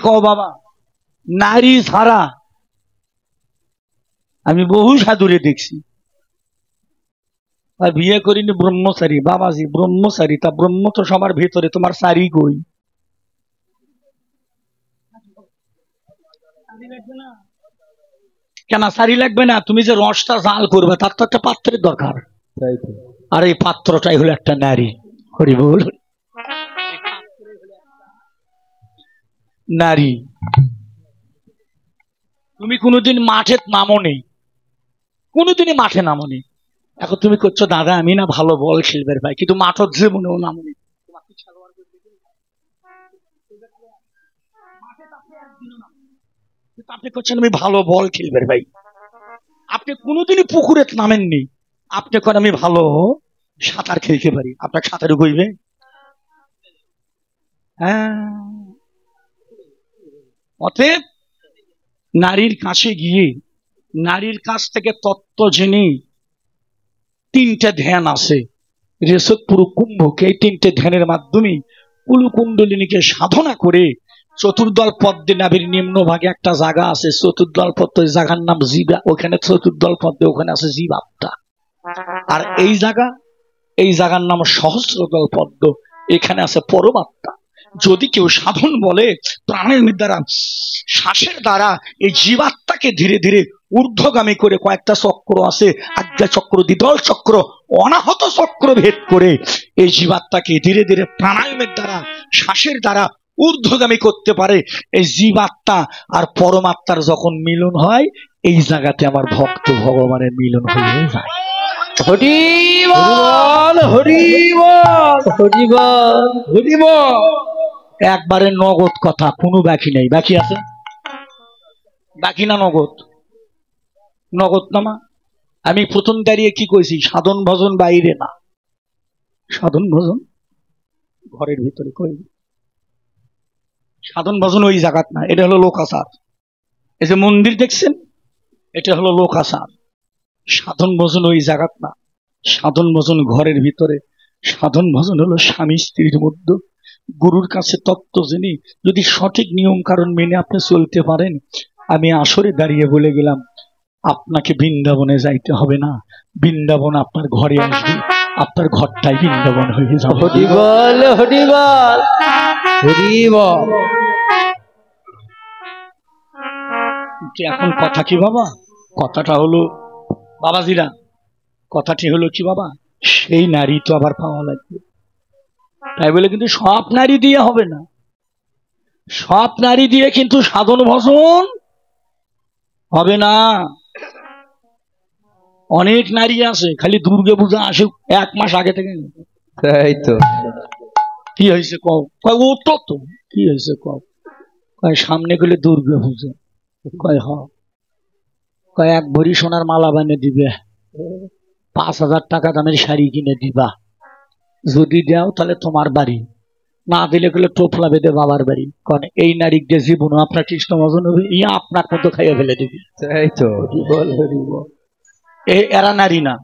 কও বাবা, নারী ছাড়া আমি বহু সাধুরে দেখছি, আর বিয়ে করিনি ব্রহ্মচারী। বাবাজি ব্রহ্মচারী, তা ব্রহ্ম তো সবার ভেতরে, তোমার সারি কই? কেন সারি লাগবে না? তুমি যে রসটা জাল করবে তার তো একটা পাত্রের দরকার, আর এই পাত্রটাই হলো একটা নারী। হরি বল। নারী। তুমি কোনোদিন মাঠে নামোনি, কোনোদিনই মাঠে নামোনি। এখন তুমি করছো দাদা আমি না ভালো বল খেলবে ভাই, কিন্তু মাঠের জীবনেও নামোনি। আপনি করছেন আমি ভালো বল খেলবে ভাই, আপনি কোনোদিনই পুকুরে নামেননি। আপনি কোন আমি ভালো সাঁতার খেলতে পারি, আপনার সাঁতারও কইবে? হ্যাঁ। অতএব নারীর কাছে গিয়ে নারীর কাছ থেকে তত্ত্ব জেনে, তিনটে ধ্যান আছে রেশক পুরু কুম্ভকে, এই তিনটে ধ্যানের মাধ্যমে কুলকুণ্ডলিনীকে সাধনা করে চতুর্দল পদ্মে নাভির নিম্ন ভাগে একটা জায়গা আছে, চতুর্দল পদ্ম, ওই জায়গার নাম জীবা। ওখানে চতুর্দল পদ্মে ওখানে আছে জীবাত্মা। আর এই জায়গার নাম সহস্রদল পদ্ম, এখানে আছে পরমাত্মা। যদি কেউ সাধন বলে প্রাণের দ্বারা, শ্বাসের দ্বারা এই জীবাত্মাকে ধীরে ধীরে ঊর্ধ্বগামী করে, কয়েকটা চক্র আছে, আজ্ঞা চক্র, দ্বিদল চক্র, অনাহত চক্র ভেদ করে এই জীবাত্মাকে ধীরে ধীরে প্রাণায়ামের দ্বারা, শ্বাসের দ্বারা ঊর্ধ্বগামী করতে পারে। এই জীবাত্মা আর পরমাত্মার যখন মিলন হয়, এই জায়গাতে আমার ভক্ত ভগবানের মিলন হয়ে যায়। হরি বল, হরি বল, হরি বল, হরি বল। একবারে নগদ কথা, কোনো বাকি নেই। বাকি আছে? বাকি না নগদ? নগদ নামা। আমি প্রথম দাঁড়িয়ে কি কইছি? সাধন ভজন বাইরে না, সাধন ভজন ঘরের ভিতরে কই। সাধন ভজন ওই জায়গাত না, এটা হলো লোকাচার। এই যে মন্দির দেখছেন, এটা হলো লোকাচার। সাধন ভজন ওই জায়গাত না, সাধন ভজন ঘরের ভিতরে। সাধন ভজন হলো স্বামী স্ত্রীর মধ্যে। গুরুর কাছে তত্ত্ব জেনে যদি সঠিক নিয়ম কারণ মেনে আপনি চলতে পারেন, আমি আসরে দাঁড়িয়ে বলে গেলাম আপনাকে বৃন্দাবনে যাইতে হবে না, বৃন্দাবন আপনার ঘরে আসবে, আপনার ঘরটাই বৃন্দাবন হয়ে যাবে। হরি বল, হরি বল, হরি বল। এখন কথা কি বাবা? কথাটা হলো বাবাজিরা, কথাটি হলো কি বাবা, সেই নারী তো আবার পাওয়া লাগবে। তাই বলে কিন্তু সব নারী দিয়ে হবে না, সব নারী দিয়ে কিন্তু সাধন ভজন হবে না। অনেক নারী আছে খালি দুর্গা পূজা আসে 1 মাস আগে থেকে, তাই তো। কি হয়েছে কও? কয় ও তো কি হয়েছে কও? কয় সামনে গেলে দুর্গা পূজা। কয় হ। কয় 1 ভরি সোনার মালা বানিয়ে দিবে, 5,000 টাকা দামের শাড়ি কিনে দিবা, যদি দাও তাহলে তোমার বাড়ি, না দিলে গেলে টোপলা বেঁধে বাবার বাড়ি। কারণ এই নারীর যে জীবন আপনার কৃষ্ণ ভজন হবে, ইয়া আপনার মতো খাইয়ে ফেলে দিবে। তাই তো। এরা নারী না,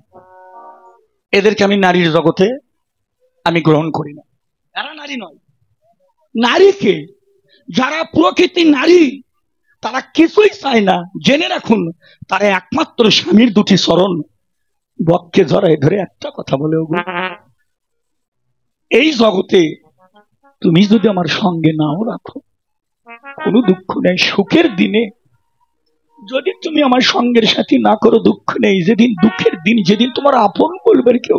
এদেরকে আমি নারীর জগতে আমি গ্রহণ করি না। এরা নারী নয়। নারীকে, যারা প্রকৃতি নারী, তারা কিছুই চায় না। জেনে রাখুন, তারা একমাত্র স্বামীর 2টি চরণ বক্ষে জড়ায় ধরে একটা কথা বলে, ওগো এই জগতে তুমি যদি আমার সঙ্গে নাও রাখো, কোনো দুঃখ নেই। সুখের দিনে যদি তুমি আমার সঙ্গের সাথে না করো, দুঃখ নেই। যেদিন দুঃখের দিন, যেদিন তোমার আপন বলবার কেউ,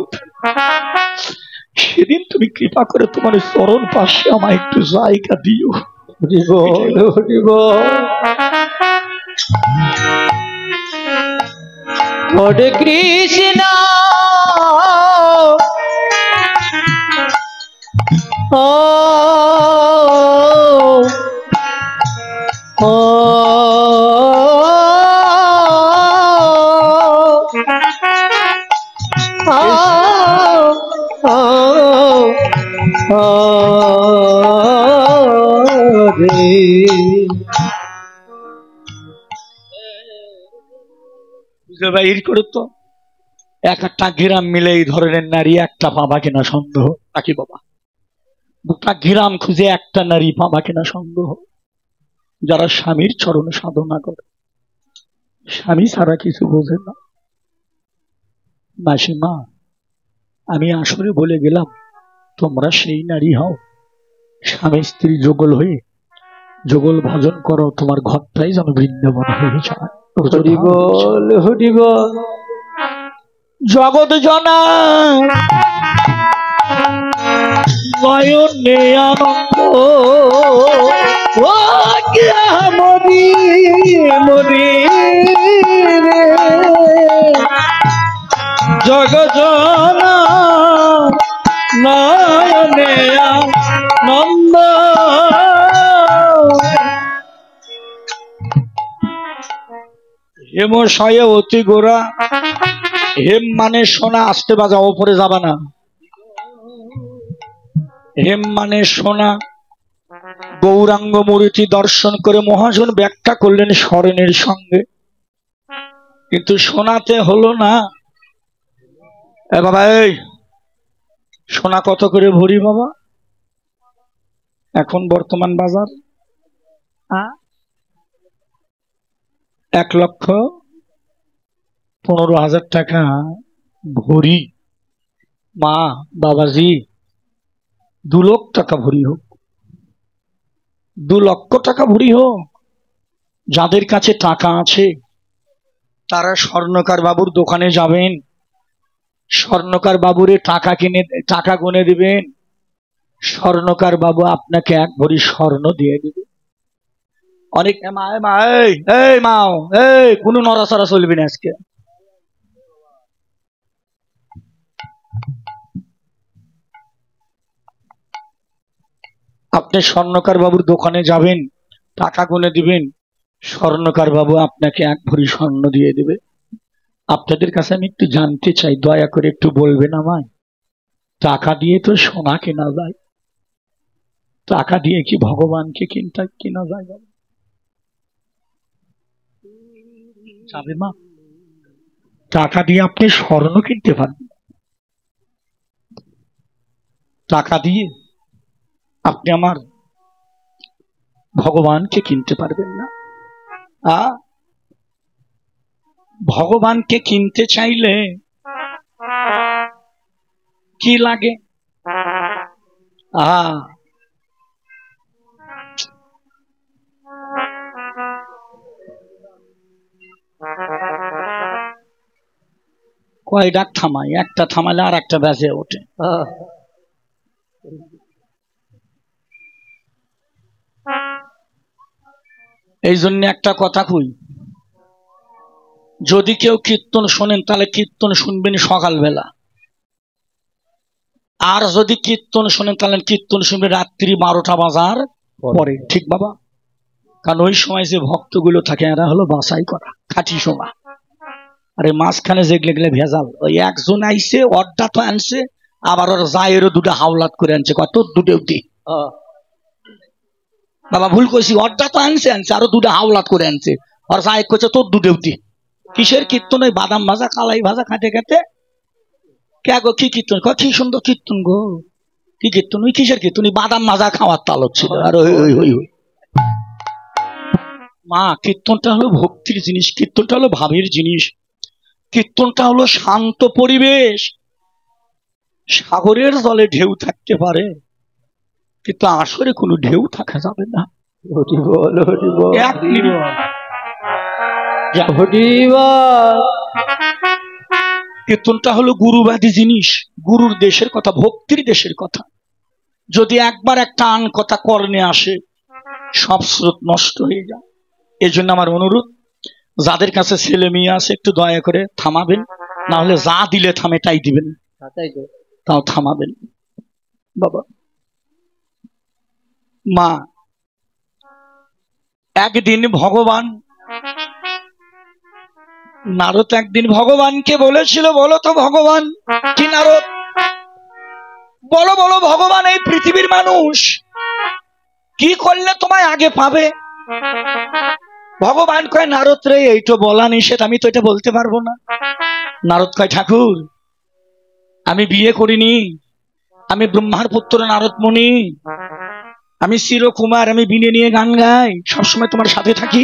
সেদিন তুমি কৃপা করে তোমার চরণ পাশে আমায় একটু জায়গা দিও। হরে কৃষ্ণ ও ও বাহির করে তো 1-1টা গ্রাম মিলে এই ধরনের নারী একটা পাবা কিনা সন্দেহ নাকি বাবা? 2টা গ্রাম খুঁজে একটা নারী পাবা কিনা সন্দেহ। যারা স্বামীর চরণ সাধনা করে, স্বামী ছাড়া কিছু বোঝে না। মাসিমা, আমি আসলে বলে গেলাম, তোমরা সেই নারী হও, স্বামী স্ত্রী যুগল হয়ে যুগল ভজন করো, তোমার ঘরটাই যেন বৃন্দাবন হয়ে যায়। হরি বল, হরি বল। জগৎ জনা নয়নে আনন্দ, ও মরি মরি জগৎ জনা নয়নে আনন্দ। হেমশয়ে অতি গোরা, হেম মানে সোনা, আসতে বাজা ওপরে যাবা না। হেম মানে সোনা। গৌরাঙ্গ মূর্তি দর্শন করে মহাজন ব্যাখ্যা করলেন স্মরণের সঙ্গে, কিন্তু সোনাতে হলো না। বাবা, এই সোনা কত করে ভরি বাবা এখন বর্তমান বাজার? 1,15,000 টাকা ভরি। মা, বাবাজি, 2 লক্ষ টাকা ভরি হোক, 2 লক্ষ টাকা ভরি হোক। যাদের কাছে টাকা আছে তারা স্বর্ণকার বাবুর দোকানে যাবেন, স্বর্ণকার বাবুরে টাকা কিনে টাকা গুনে দিবেন, স্বর্ণকার বাবু আপনাকে 1 ভরি স্বর্ণ দিয়ে দিবে। অনেক মাও, এই কোনো নড়াচড়া চলবে না আজকে। আপনি স্বর্ণকার বাবুর দোকানে যাবেন, টাকা গুনে দিবেন, স্বর্ণকার বাবু আপনাকে 1 ভরি স্বর্ণ দিয়ে দেবে। আপনাদের কাছে আমি একটু জানতে চাই, দয়া করে একটু বলবেন আমায়, টাকা দিয়ে তো সোনা কেনা যায়, টাকা দিয়ে কি ভগবানকে কেনা যায়? যাবে মা? টাকা দিয়ে আপনি স্বর্ণ কিনতে পারবেন, টাকা দিয়ে আপনি আমার ভগবানকে কিনতে পারবেন না। ভগবানকে কিনতে চাইলে কি লাগে? কয় ডাক থামাই, একটা থামালে আর একটা বেজে ওঠে। এই জন্য একটা কথা কই, যদি কেউ কীর্তন শোনেন তাহলে কীর্তন শুনবেন সকালবেলা, আর যদি কীর্তন শোনেন তাহলে কীর্তন শুনবেন রাত্রি 12টা বাজার পরে। ঠিক বাবা? কারণ ওই সময় যে ভক্তগুলো থাকে এরা হলো বাছাই করা খাঁটি সময়। আরে মাঝখানে যেগুলো গেলে ভেজাল, ওই একজন আইসে অর্ডা তো আনছে, আবার ওর জায়েরও 2টা হাওলাত করে আনছে, কত দুটেউটি। বাবা ভুল কইছি, অর্ডা তো আনছে আরো 2টা হাওলাত করে আনছে, আর জায়ের করছে তোর দুটেউটি। কিসের কীর্তন? ওই বাদাম ভাজা কালাই ভাজা খাটে খাটে। কে গো কি কীর্তন? কি সুন্দর কীর্তন গো। কি কীর্তন? ওই কিসের কীর্তন? বাদাম ভাজা খাওয়ার তালক ছিল। আর ওই মা, কীর্তনটা হলো ভক্তির জিনিস, কীর্তনটা হলো ভাবের জিনিস, কীর্তনটা হলো শান্ত পরিবেশ। সাগরের জলে ঢেউ থাকতে পারে, কিন্তু আসরে কোনো ঢেউ থাকা যাবে না। কীর্তনটা হলো গুরুবাদী জিনিস, গুরুর দেশের কথা, ভক্তির দেশের কথা। যদি একবার একটা আন কথা কর্ণে আসে, সব স্রোত নষ্ট হয়ে যায়। এই জন্য আমার অনুরোধ, যাদের কাছে ছেলে মেয়ে আছে একটু দয়া করে থামাবেন, না হলে যা দিলে থামে তাই দিবেন, তাও থামাবেন। বাবা মা, একদিন ভগবান নারদ একদিন ভগবানকে বলেছিল, বলো তো ভগবান কি? নারদ বলো বলো ভগবান, এই পৃথিবীর মানুষ কি করলে তোমায় আগে পাবে? ভগবান কয়, নারদ রে এইটা বলা নিষেধ, আমি তো এটা বলতে পারবো না। নারদ কয়, ঠাকুর আমি বিয়ে করিনি, আমি ব্রহ্মার পুত্র নারদ মুনি, আমি চিরকুমার, আমি বিনে নিয়ে গান গাই, সবসময় তোমার সাথে থাকি।